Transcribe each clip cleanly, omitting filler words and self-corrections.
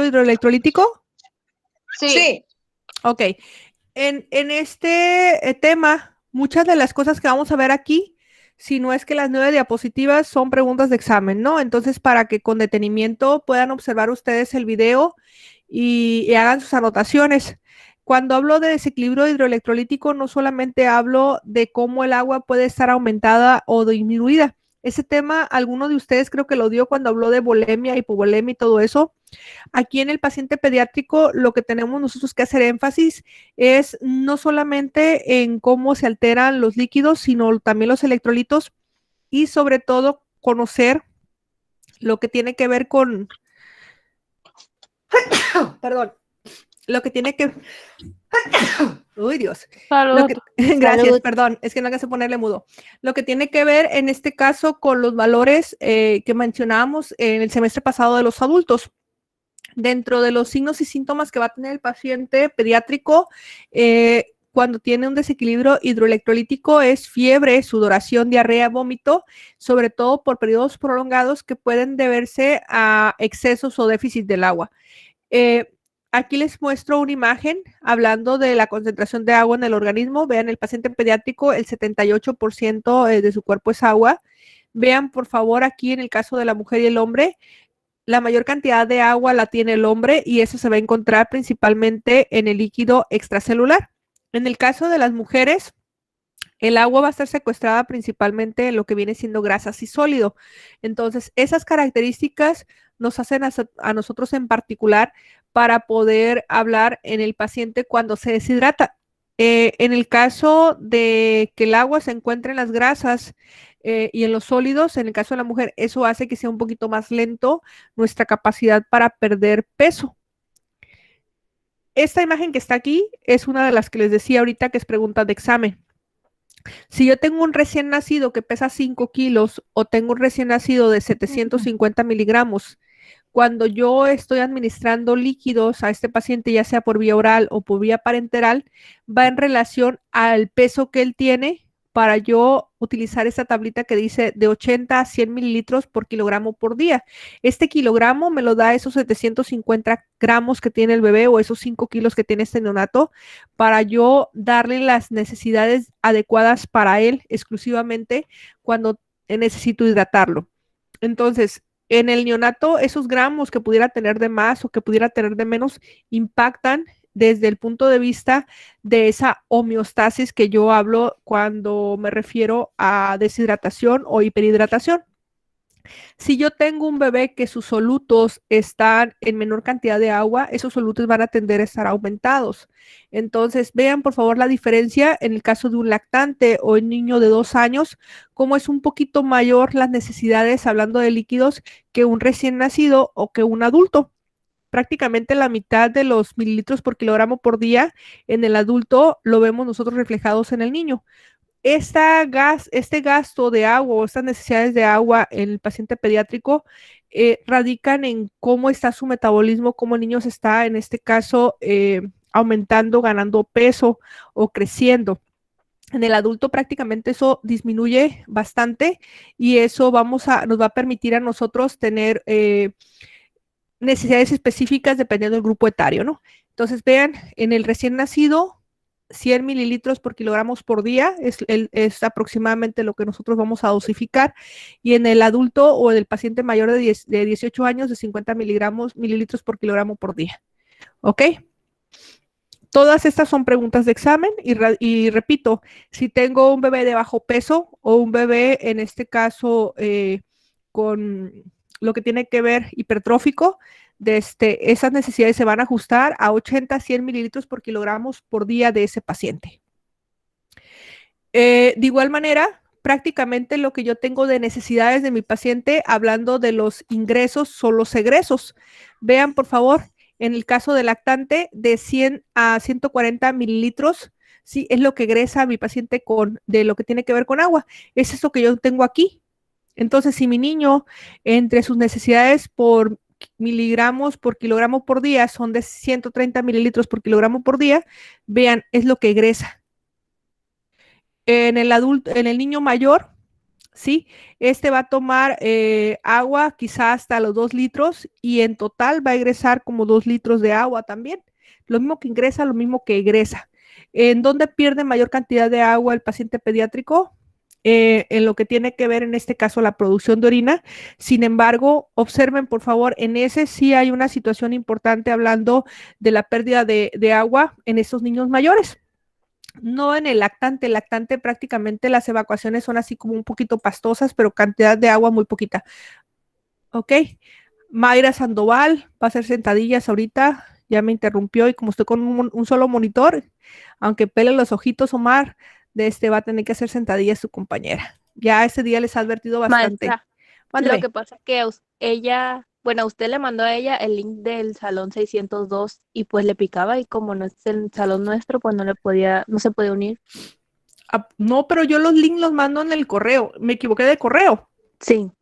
hidroelectrolítico? Sí. Ok. En este tema, muchas de las cosas que vamos a ver aquí, si no es que las 9 diapositivas son preguntas de examen, ¿no? Entonces, para que con detenimiento puedan observar ustedes el video y hagan sus anotaciones. Cuando hablo de desequilibrio hidroelectrolítico, no solamente hablo de cómo el agua puede estar aumentada o disminuida. Ese tema, alguno de ustedes creo que lo dio cuando habló de volemia, hipovolemia y todo eso. Aquí en el paciente pediátrico, lo que tenemos nosotros que hacer énfasis es no solamente en cómo se alteran los líquidos, sino también los electrolitos y sobre todo conocer lo que tiene que ver con, perdón, lo que tiene que, uy Dios, Salud. gracias, Salud. perdón, es que no hay que ponerle mudo. Lo que tiene que ver en este caso con los valores que mencionábamos en el semestre pasado de los adultos. Dentro de los signos y síntomas que va a tener el paciente pediátrico cuando tiene un desequilibrio hidroelectrolítico es fiebre, sudoración, diarrea, vómito, sobre todo por periodos prolongados que pueden deberse a excesos o déficit del agua. Aquí les muestro una imagen hablando de la concentración de agua en el organismo. Vean, el paciente pediátrico, el 78% de su cuerpo es agua. Vean, por favor, aquí en el caso de la mujer y el hombre, la mayor cantidad de agua la tiene el hombre y eso se va a encontrar principalmente en el líquido extracelular. En el caso de las mujeres, el agua va a estar secuestrada principalmente en lo que viene siendo grasas y sólido. Entonces, esas características nos hacen a nosotros en particular para poder hablar en el paciente cuando se deshidrata. En el caso de que el agua se encuentre en las grasas y en los sólidos, en el caso de la mujer, eso hace que sea un poquito más lento nuestra capacidad para perder peso. Esta imagen que está aquí es una de las que les decía ahorita que es pregunta de examen. Si yo tengo un recién nacido que pesa 5 kilos o tengo un recién nacido de 750 miligramos, cuando yo estoy administrando líquidos a este paciente, ya sea por vía oral o por vía parenteral, va en relación al peso que él tiene para yo utilizar esta tablita que dice de 80 a 100 mililitros por kilogramo por día. Este kilogramo me lo da esos 750 gramos que tiene el bebé o esos 5 kilos que tiene este neonato para yo darle las necesidades adecuadas para él exclusivamente cuando necesito hidratarlo. Entonces, en el neonato, esos gramos que pudiera tener de más o que pudiera tener de menos impactan desde el punto de vista de esa homeostasis que yo hablo cuando me refiero a deshidratación o hiperhidratación. Si yo tengo un bebé que sus solutos están en menor cantidad de agua, esos solutos van a tender a estar aumentados. Entonces, vean por favor la diferencia en el caso de un lactante o un niño de 2 años, cómo es un poquito mayor las necesidades, hablando de líquidos, que un recién nacido o que un adulto. Prácticamente la mitad de los mililitros por kilogramo por día en el adulto lo vemos nosotros reflejados en el niño. Este gasto de agua o estas necesidades de agua en el paciente pediátrico radican en cómo está su metabolismo, cómo el niño se está, en este caso, aumentando, ganando peso o creciendo. En el adulto prácticamente eso disminuye bastante y eso nos va a permitir a nosotros tener necesidades específicas dependiendo del grupo etario, ¿no? Entonces, vean, en el recién nacido, 100 mililitros por kilogramos por día es aproximadamente lo que nosotros vamos a dosificar. Y en el adulto o en el paciente mayor de 18 años, de 50 mililitros por kilogramo por día. ¿Ok? Todas estas son preguntas de examen y repito, si tengo un bebé de bajo peso o un bebé, en este caso, con lo que tiene que ver hipertrófico, esas necesidades se van a ajustar a 80 a 100 mililitros por kilogramos por día de ese paciente. De igual manera, prácticamente lo que yo tengo de necesidades de mi paciente, hablando de los ingresos, son los egresos. Vean, por favor, en el caso del lactante, de 100 a 140 mililitros, sí, es lo que egresa a mi paciente de lo que tiene que ver con agua. Es eso que yo tengo aquí. Entonces, si mi niño, entre sus necesidades por miligramos por kilogramo por día son de 130 mililitros por kilogramo por día, vean, es lo que egresa. En el niño mayor ¿sí? Este va a tomar agua quizá hasta los 2 litros y en total va a egresar como 2 litros de agua también. Lo mismo que ingresa, lo mismo que egresa. ¿En dónde pierde mayor cantidad de agua el paciente pediátrico? En lo que tiene que ver en este caso la producción de orina. Sin embargo, observen por favor, en ese sí hay una situación importante hablando de la pérdida de agua en estos niños mayores. No en el lactante prácticamente las evacuaciones son así como un poquito pastosas, pero cantidad de agua muy poquita. Ok, Mayra Sandoval va a hacer sentadillas ahorita, ya me interrumpió y como estoy con un solo monitor, aunque pele los ojitos Omar, de este va a tener que hacer sentadillas su compañera. Ya ese día les ha advertido bastante. Maestra, lo Mándeme. que pasa es que ella, bueno, usted le mandó a ella el link del salón 602 y pues le picaba y como no es el salón nuestro, pues no se podía unir. Ah, no, pero yo los links los mando en el correo. Me equivoqué de correo. Sí.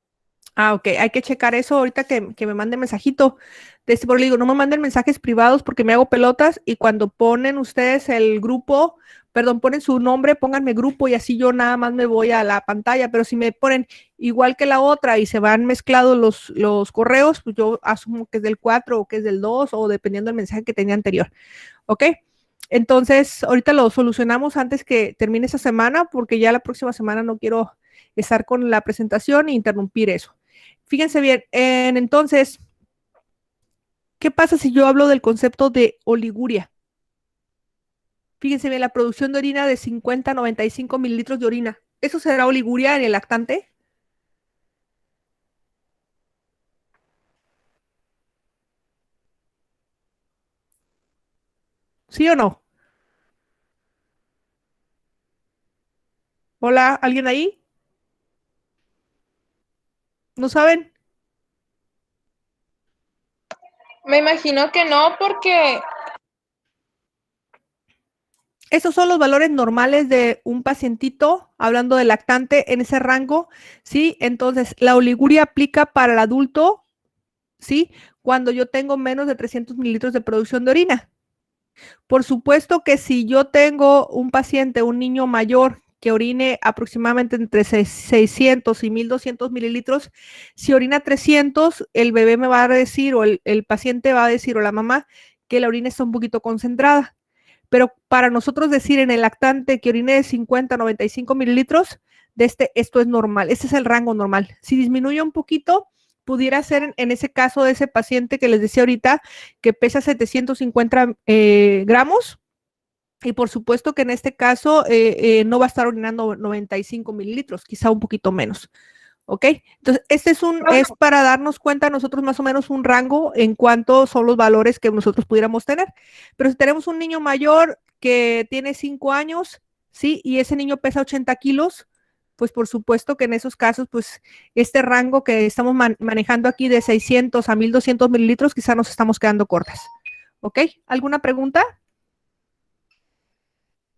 Ah, ok, hay que checar eso ahorita que me mande mensajito. De este, por digo, no me manden mensajes privados porque me hago pelotas y cuando ponen ustedes el grupo, perdón, ponen su nombre, pónganme grupo y así yo nada más me voy a la pantalla, pero si me ponen igual que la otra y se van mezclados los correos, pues yo asumo que es del 4 o que es del 2 o dependiendo del mensaje que tenía anterior, ¿ok? Entonces, ahorita lo solucionamos antes que termine esa semana porque ya la próxima semana no quiero estar con la presentación e interrumpir eso. Fíjense bien, entonces, ¿qué pasa si yo hablo del concepto de oliguria? Fíjense bien, la producción de orina de 50 a 95 mililitros de orina. ¿Eso será oliguria en el lactante? ¿Sí o no? Hola, ¿alguien ahí? ¿No saben? Me imagino que no, porque Esos son los valores normales de un pacientito, hablando de lactante en ese rango, ¿sí? Entonces, la oliguria aplica para el adulto, ¿sí? Cuando yo tengo menos de 300 mililitros de producción de orina. Por supuesto que si yo tengo un paciente, un niño mayor que orine aproximadamente entre 600 y 1200 mililitros, si orina 300, el bebé me va a decir o el paciente va a decir o la mamá que la orina está un poquito concentrada. Pero para nosotros decir en el lactante que orine de 50 a 95 mililitros, esto es normal, este es el rango normal. Si disminuye un poquito, pudiera ser en ese caso de ese paciente que les decía ahorita, que pesa 750 gramos, y por supuesto que en este caso no va a estar orinando 95 mililitros, quizá un poquito menos. ¿Ok? Entonces, es para darnos cuenta nosotros más o menos un rango en cuanto son los valores que nosotros pudiéramos tener. Pero si tenemos un niño mayor que tiene 5 años, ¿sí? Y ese niño pesa 80 kilos, pues por supuesto que en esos casos, pues este rango que estamos manejando aquí de 600 a 1200 mililitros, quizá nos estamos quedando cortas. ¿Ok? ¿Alguna pregunta?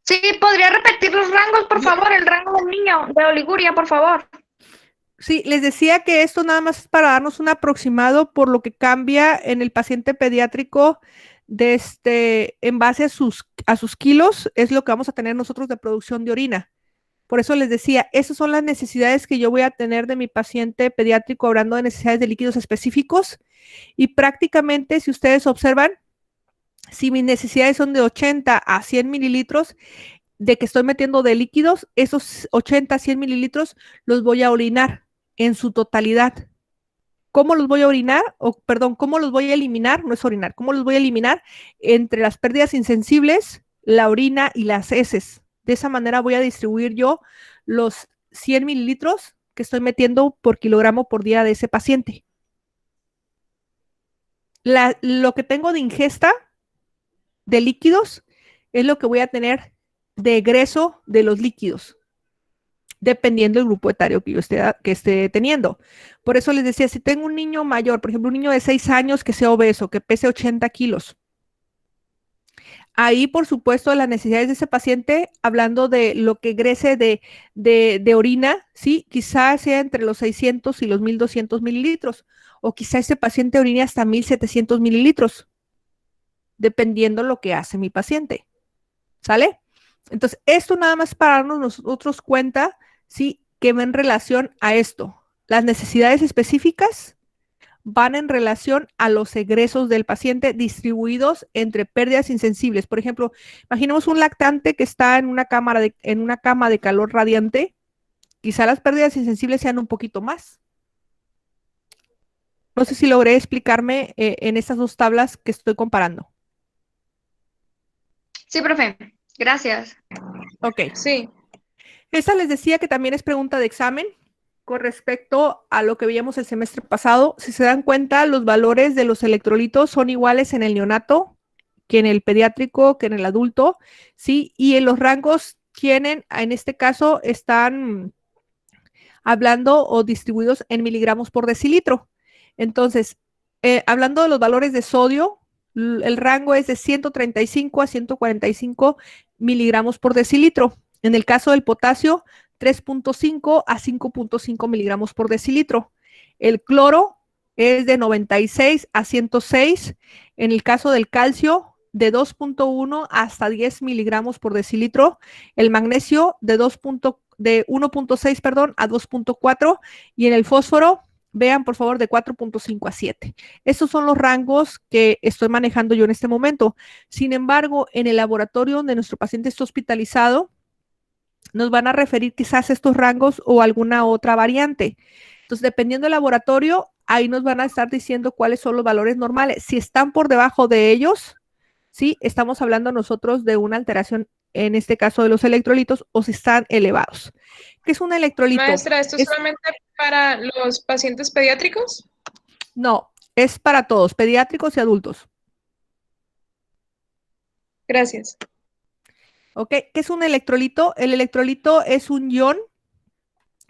sí, podría repetir los rangos, por favor, el rango del niño de oliguria, por favor. Sí, les decía que esto nada más es para darnos un aproximado por lo que cambia en el paciente pediátrico en base a sus kilos, es lo que vamos a tener nosotros de producción de orina. Por eso les decía, esas son las necesidades que yo voy a tener de mi paciente pediátrico, hablando de necesidades de líquidos específicos. Y prácticamente, si ustedes observan, si mis necesidades son de 80 a 100 mililitros, de que estoy metiendo de líquidos, esos 80 a 100 mililitros los voy a orinar en su totalidad. ¿Cómo los voy a orinar? O, perdón, ¿cómo los voy a eliminar? No es orinar, ¿cómo los voy a eliminar? Entre las pérdidas insensibles, la orina y las heces. De esa manera voy a distribuir yo los 100 mililitros que estoy metiendo por kilogramo por día de ese paciente. Lo que tengo de ingesta de líquidos es lo que voy a tener de egreso de los líquidos, dependiendo del grupo etario que esté teniendo. Por eso les decía, si tengo un niño mayor, por ejemplo, un niño de 6 años que sea obeso, que pese 80 kilos, ahí, por supuesto, las necesidades de ese paciente, hablando de lo que egrese de orina, ¿sí? Quizás sea entre los 600 y los 1200 mililitros, o quizá ese paciente orine hasta 1700 mililitros, dependiendo lo que hace mi paciente. ¿Sale? Entonces, esto nada más para darnos nosotros cuenta, ¿sí? que va en relación a esto. Las necesidades específicas van en relación a los egresos del paciente distribuidos entre pérdidas insensibles. Por ejemplo, imaginemos un lactante que está en una cama de calor radiante. Quizá las pérdidas insensibles sean un poquito más. No sé si logré explicarme en estas dos tablas que estoy comparando. Sí, profe. Gracias. Ok. Sí. Esta les decía que también es pregunta de examen con respecto a lo que veíamos el semestre pasado. Si se dan cuenta, los valores de los electrolitos son iguales en el neonato que en el pediátrico, que en el adulto, ¿sí? Y en los rangos tienen, en este caso, están hablando o distribuidos en miligramos por decilitro. Entonces, hablando de los valores de sodio, el rango es de 135 a 145 miligramos por decilitro. En el caso del potasio, 3.5 a 5.5 miligramos por decilitro. El cloro es de 96 a 106. En el caso del calcio, de 2.1 hasta 10 miligramos por decilitro. El magnesio de 1.6, perdón, a 2.4. Y en el fósforo, vean por favor, de 4.5 a 7. Estos son los rangos que estoy manejando yo en este momento. Sin embargo, en el laboratorio donde nuestro paciente está hospitalizado, nos van a referir quizás estos rangos o alguna otra variante. Entonces, dependiendo del laboratorio, ahí nos van a estar diciendo cuáles son los valores normales. Si están por debajo de ellos, sí, estamos hablando nosotros de una alteración, en este caso de los electrolitos, o si están elevados. ¿Qué es un electrolito? Maestra, ¿esto es solamente para los pacientes pediátricos? No, es para todos, pediátricos y adultos. Gracias. ¿Ok? ¿Qué es un electrolito? El electrolito es un ion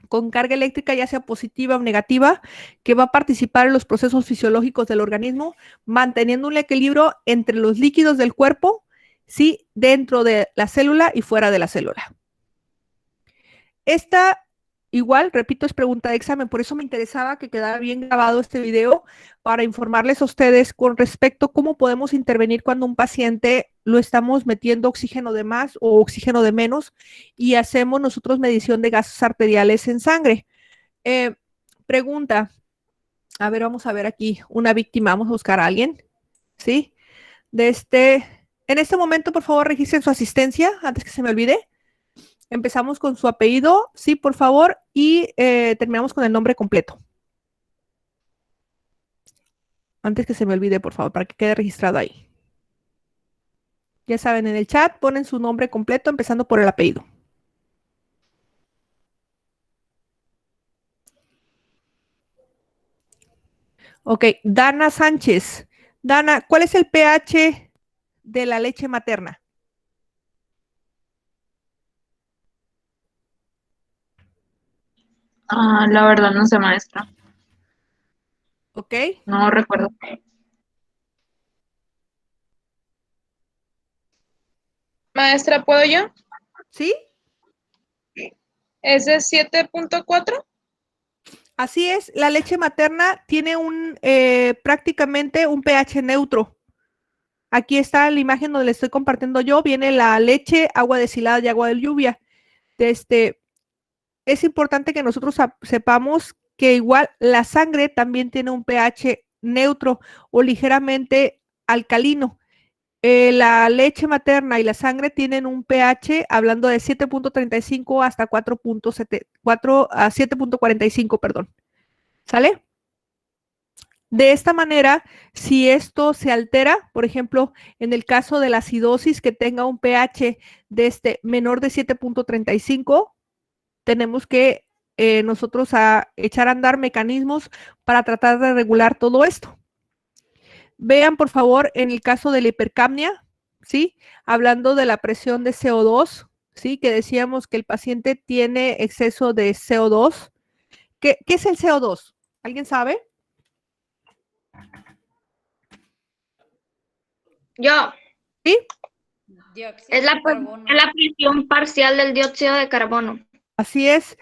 con carga eléctrica, ya sea positiva o negativa, que va a participar en los procesos fisiológicos del organismo, manteniendo un equilibrio entre los líquidos del cuerpo, sí, dentro de la célula y fuera de la célula. Esta, igual, repito, es pregunta de examen, por eso me interesaba que quedara bien grabado este video para informarles a ustedes con respecto a cómo podemos intervenir cuando un paciente lo estamos metiendo oxígeno de más o oxígeno de menos y hacemos nosotros medición de gases arteriales en sangre. Eh, Pregunta, a ver, vamos a ver aquí, una víctima, vamos a buscar a alguien, ¿sí? En este momento, por favor, registren su asistencia antes que se me olvide. Empezamos con su apellido, sí, por favor, y terminamos con el nombre completo. Antes que se me olvide, por favor, para que quede registrado ahí. Ya saben, en el chat ponen su nombre completo, empezando por el apellido. Ok, Dana Sánchez. Dana, ¿cuál es el pH de la leche materna? La verdad no sé, maestra. Ok, No recuerdo. Maestra, ¿puedo yo? ¿sí? ¿Es de 7.4? Así es, la leche materna tiene prácticamente un pH neutro. Aquí está la imagen donde le estoy compartiendo yo. Viene la leche, agua destilada y agua de lluvia. Es importante que nosotros sepamos que igual la sangre también tiene un pH neutro o ligeramente alcalino. La leche materna y la sangre tienen un pH hablando de 7.35 hasta 7.45, perdón. ¿Sale? De esta manera, si esto se altera, por ejemplo, en el caso de la acidosis que tenga un pH de menor de 7.35, tenemos que nosotros echar a andar mecanismos para tratar de regular todo esto. Vean, por favor, en el caso de la hipercapnia, ¿sí? Hablando de la presión de CO2, ¿sí? Que decíamos que el paciente tiene exceso de CO2. ¿Qué es el CO2? ¿Alguien sabe? Yo, ¿Sí? es la presión parcial del dióxido de carbono. Así es.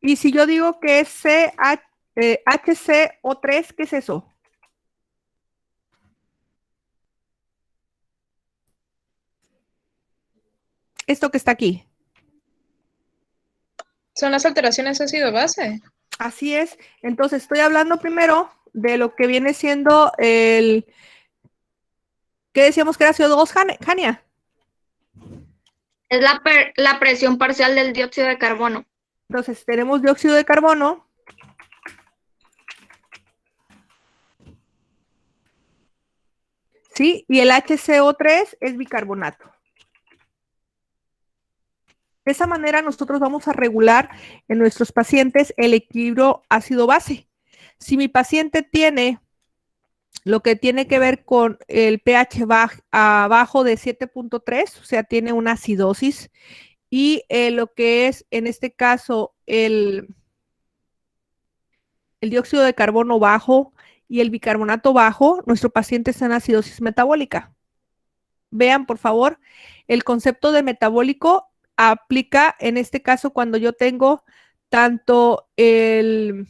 Y si yo digo que es HCO3, ¿qué es eso? Esto que está aquí. Son las alteraciones ácido-base. Así es. Entonces, estoy hablando primero de lo que viene siendo el... ¿Qué decíamos que era CO2, Jania? Es la presión parcial del dióxido de carbono. Entonces, tenemos dióxido de carbono. ¿Sí? Y el HCO3 es bicarbonato. De esa manera nosotros vamos a regular en nuestros pacientes el equilibrio ácido-base. Si mi paciente tiene lo que tiene que ver con el pH abajo de 7.3, o sea, tiene una acidosis, y lo que es en este caso el dióxido de carbono bajo y el bicarbonato bajo, nuestro paciente está en acidosis metabólica. Vean, por favor, el concepto de metabólico aplica en este caso cuando yo tengo tanto el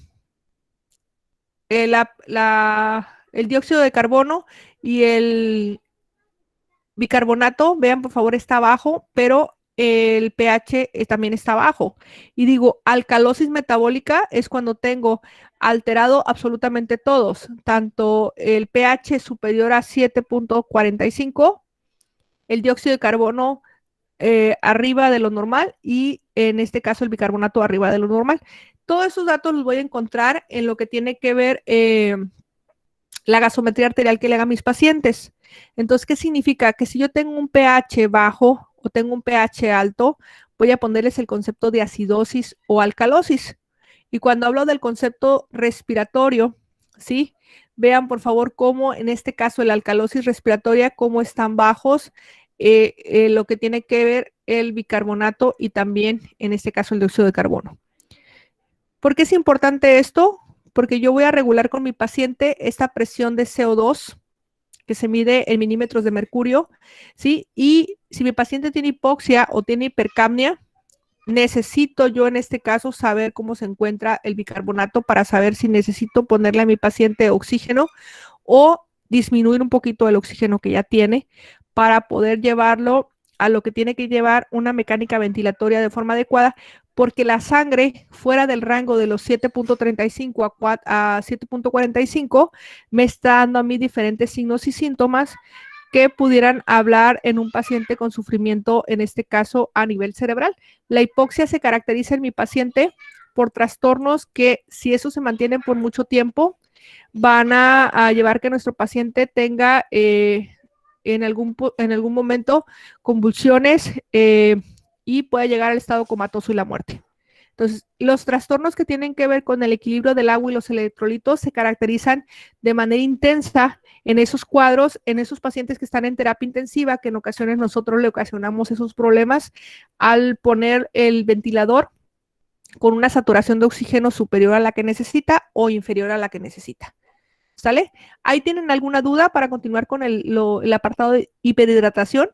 dióxido de carbono y el bicarbonato, vean por favor, está bajo, pero el pH también está bajo. Y digo, alcalosis metabólica es cuando tengo alterado absolutamente todos, tanto el pH superior a 7.45, el dióxido de carbono arriba de lo normal y en este caso el bicarbonato arriba de lo normal. Todos esos datos los voy a encontrar en lo que tiene que ver la gasometría arterial que le hagan mis pacientes. Entonces, ¿qué significa? Que si yo tengo un pH bajo o tengo un pH alto, voy a ponerles el concepto de acidosis o alcalosis. Y cuando hablo del concepto respiratorio, ¿sí? Vean por favor cómo en este caso la alcalosis respiratoria, cómo están bajos, lo que tiene que ver el bicarbonato y también en este caso el dióxido de carbono. ¿Por qué es importante esto? Porque yo voy a regular con mi paciente esta presión de CO2 que se mide en milímetros de mercurio, ¿sí? Y si mi paciente tiene hipoxia o tiene hipercapnia, necesito yo en este caso saber cómo se encuentra el bicarbonato para saber si necesito ponerle a mi paciente oxígeno o disminuir un poquito el oxígeno que ya tiene para poder llevarlo a lo que tiene que llevar una mecánica ventilatoria de forma adecuada, porque la sangre fuera del rango de los 7.35 a 7.45 me está dando a mí diferentes signos y síntomas que pudieran hablar en un paciente con sufrimiento, en este caso a nivel cerebral. La hipoxia se caracteriza en mi paciente por trastornos que, si eso se mantiene por mucho tiempo, van a llevar que nuestro paciente tenga en algún momento convulsiones y pueda llegar al estado comatoso y la muerte. Entonces, los trastornos que tienen que ver con el equilibrio del agua y los electrolitos se caracterizan de manera intensa en esos cuadros, en esos pacientes que están en terapia intensiva, que en ocasiones nosotros le ocasionamos esos problemas al poner el ventilador con una saturación de oxígeno superior a la que necesita o inferior a la que necesita. ¿Sale? ¿Ahí tienen alguna duda para continuar con el apartado de hiperhidratación?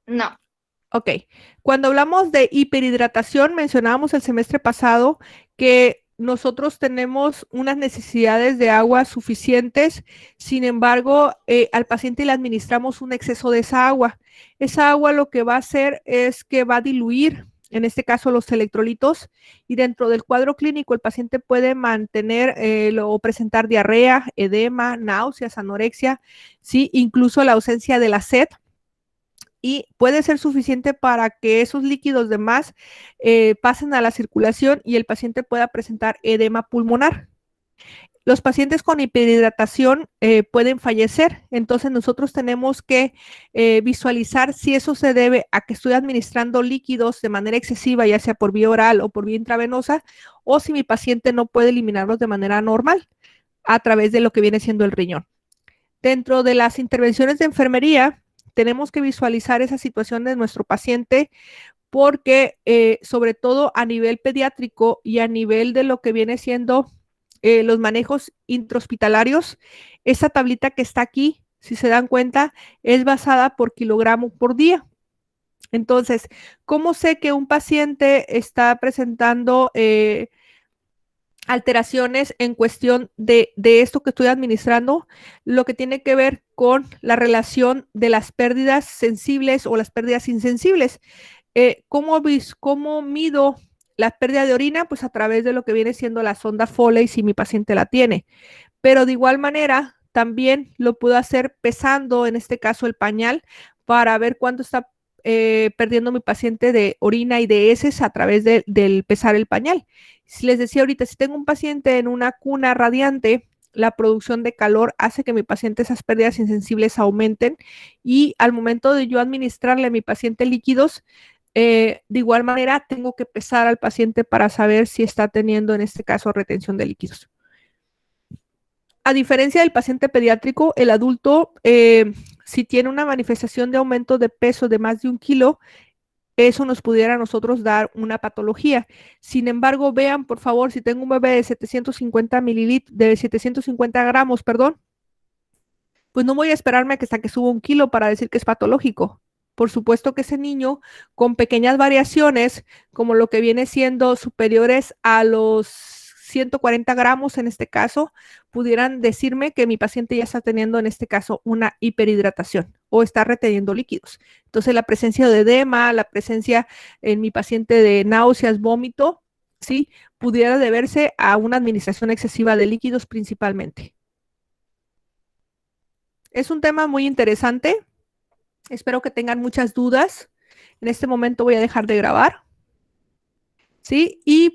No. Ok. Cuando hablamos de hiperhidratación, mencionábamos el semestre pasado que nosotros tenemos unas necesidades de agua suficientes, sin embargo, al paciente le administramos un exceso de esa agua. Esa agua lo que va a hacer es que va a diluir, en este caso, los electrolitos, y dentro del cuadro clínico el paciente puede mantener o presentar diarrea, edema, náuseas, anorexia, ¿sí? Incluso la ausencia de la sed. Y puede ser suficiente para que esos líquidos de más pasen a la circulación y el paciente pueda presentar edema pulmonar. Los pacientes con hiperhidratación pueden fallecer, entonces nosotros tenemos que visualizar si eso se debe a que estoy administrando líquidos de manera excesiva, ya sea por vía oral o por vía intravenosa, o si mi paciente no puede eliminarlos de manera normal a través de lo que viene siendo el riñón. Dentro de las intervenciones de enfermería, tenemos que visualizar esa situación de nuestro paciente porque sobre todo a nivel pediátrico y a nivel de lo que viene siendo los manejos intrahospitalarios, esa tablita que está aquí, si se dan cuenta, es basada por kilogramo por día. Entonces, ¿cómo sé que un paciente está presentando alteraciones en cuestión de esto que estoy administrando, lo que tiene que ver con la relación de las pérdidas sensibles o las pérdidas insensibles. ¿Cómo mido la pérdida de orina? Pues a través de lo que viene siendo la sonda Foley si mi paciente la tiene. Pero de igual manera, también lo puedo hacer pesando, en este caso el pañal, para ver cuánto está perdiendo mi paciente de orina y de heces a través del pesar el pañal. Si les decía ahorita, si tengo un paciente en una cuna radiante, la producción de calor hace que mi paciente esas pérdidas insensibles aumenten y al momento de yo administrarle a mi paciente líquidos, de igual manera tengo que pesar al paciente para saber si está teniendo en este caso retención de líquidos. A diferencia del paciente pediátrico, el adulto, si tiene una manifestación de aumento de peso de más de 1 kilo, eso nos pudiera a nosotros dar una patología. Sin embargo, vean, por favor, si tengo un bebé de 750 gramos, pues no voy a esperarme hasta que suba 1 kilo para decir que es patológico. Por supuesto que ese niño con pequeñas variaciones, como lo que viene siendo superiores a los 140 gramos en este caso, pudieran decirme que mi paciente ya está teniendo en este caso una hiperhidratación o está reteniendo líquidos. Entonces la presencia de edema, la presencia en mi paciente de náuseas, vómito, ¿sí? Pudiera deberse a una administración excesiva de líquidos principalmente. Es un tema muy interesante. Espero que tengan muchas dudas. En este momento voy a dejar de grabar. ¿Sí? Y